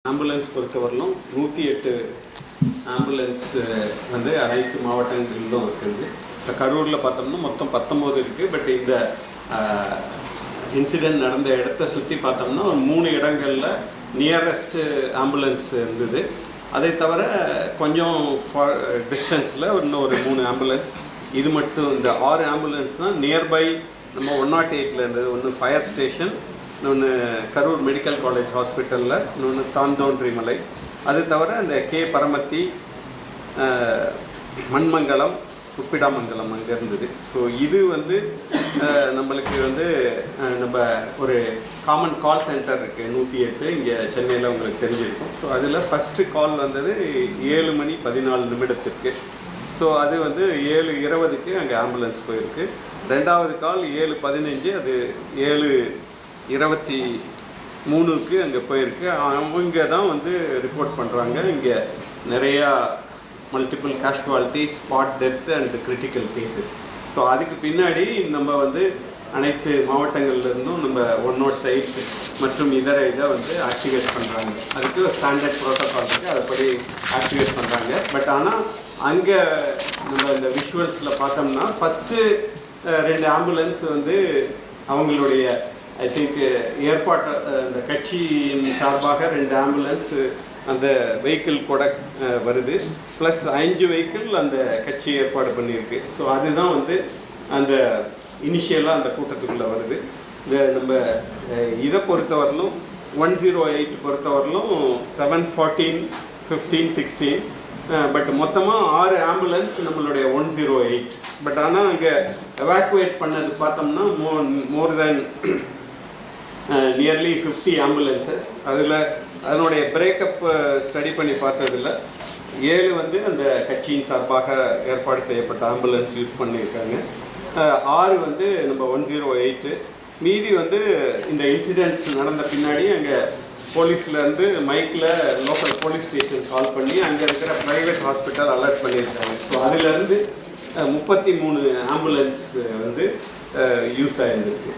Ambulance பொறுத்தவரையிலும் 108 ambulance வந்து அனைத்து மாவட்டங்களிலும் இருக்குது. இப்போ கரூரில் பார்த்தோம்னா மொத்தம் 19 இருக்குது. பட் இந்த இன்சிடெண்ட் நடந்த இடத்த சுற்றி பார்த்தோம்னா ஒரு 3 இடங்களில் நியரஸ்ட்டு ஆம்புலன்ஸ் இருந்தது. அதை தவிர கொஞ்சம் டிஸ்டன்ஸில் இன்னும் ஒரு 3 ஆம்புலன்ஸ், இது மட்டும் இந்த 6 ஆம்புலன்ஸ் தான் நியர்பை நம்ம 108 இருந்தது. ஒன்று ஃபயர் ஸ்டேஷன், இன்னொன்று கரூர் மெடிக்கல் காலேஜ் ஹாஸ்பிட்டலில், இன்னொன்று தாந்தோன்றிமலை. அது தவிர இந்த கே பரமத்தி, மண்மங்கலம், உப்பிடாமங்கலம் அங்கே இருந்தது. ஸோ இது வந்து நம்மளுக்கு வந்து நம்ம ஒரு காமன் கால் சென்டர் இருக்குது 108 இங்கே சென்னையில் உங்களுக்கு தெரிஞ்சிருக்கும். ஸோ அதில் ஃபஸ்ட்டு கால் வந்தது 7:14 ஸோ அது வந்து 7:20 அங்கே ஆம்புலன்ஸ் போயிருக்கு. ரெண்டாவது கால் 7:15, அது 7:23 அங்கே போயிருக்கு. அவங்க தான் வந்து ரிப்போர்ட் பண்ணுறாங்க இங்கே நிறையா multiple casualty, spot death and critical cases. So அதுக்கு பின்னாடி நம்ம வந்து அனைத்து மாவட்டங்கள்லேருந்தும் நம்ம 108 மற்றும் இதர இதை வந்து ஆக்டிவேட் பண்ணுறாங்க. அதுக்கு ஸ்டாண்டர்ட் ப்ரோட்டோகால் இருக்குது, அதுபடி ஆக்டிவேட் பண்ணுறாங்க. பட் ஆனால் அங்கே நம்ம இந்த விஷுவல்ஸில் பார்த்தோம்னா ஃபஸ்ட்டு 2 ஆம்புலன்ஸ் வந்து அவங்களுடைய ஐ திங்க் ஏற்பாட்டு அந்த கட்சியின் சார்பாக 2 ஆம்புலன்ஸ் அந்த வெஹிக்கிள் கூட வருது, ப்ளஸ் 5 வெஹிக்கிள் அந்த கட்சி ஏற்பாடு பண்ணியிருக்கு. ஸோ அதுதான் வந்து அந்த இனிஷியலாக அந்த கூட்டத்துக்குள்ளே வருது. இந்த நம்ம இதை பொறுத்தவரையிலும் 108 பொறுத்தவரையிலும் 7, 14, 15, 16, பட் மொத்தமாக 6 ஆம்புலன்ஸ் நம்மளுடைய 108. பட் ஆனால் அங்கே எவாக்குவேட் பண்ணது பார்த்தோம்னா மோர் தென் நியர்லி 50 ஆம்புலன்சஸ். அதில் அதனுடைய பிரேக்கப் ஸ்டடி பண்ணி பார்த்ததில் 7 வந்து அந்த கட்சியின் சார்பாக ஏற்பாடு செய்யப்பட்ட ஆம்புலன்ஸ் யூஸ் பண்ணியிருக்காங்க. 6 வந்து நம்ம 108. மீதி வந்து இந்த இன்சிடென்ட்ஸ் நடந்த பின்னாடி அங்கே போலீஸ்லேருந்து மைக்கில் லோக்கல் போலீஸ் ஸ்டேஷன் கால் பண்ணி அங்கே இருக்கிற ப்ரைவேட் ஹாஸ்பிட்டல் அலர்ட் பண்ணியிருக்காங்க. ஸோ அதிலேருந்து 33 ஆம்புலன்ஸ் வந்து யூஸ் ஆகிருக்கு.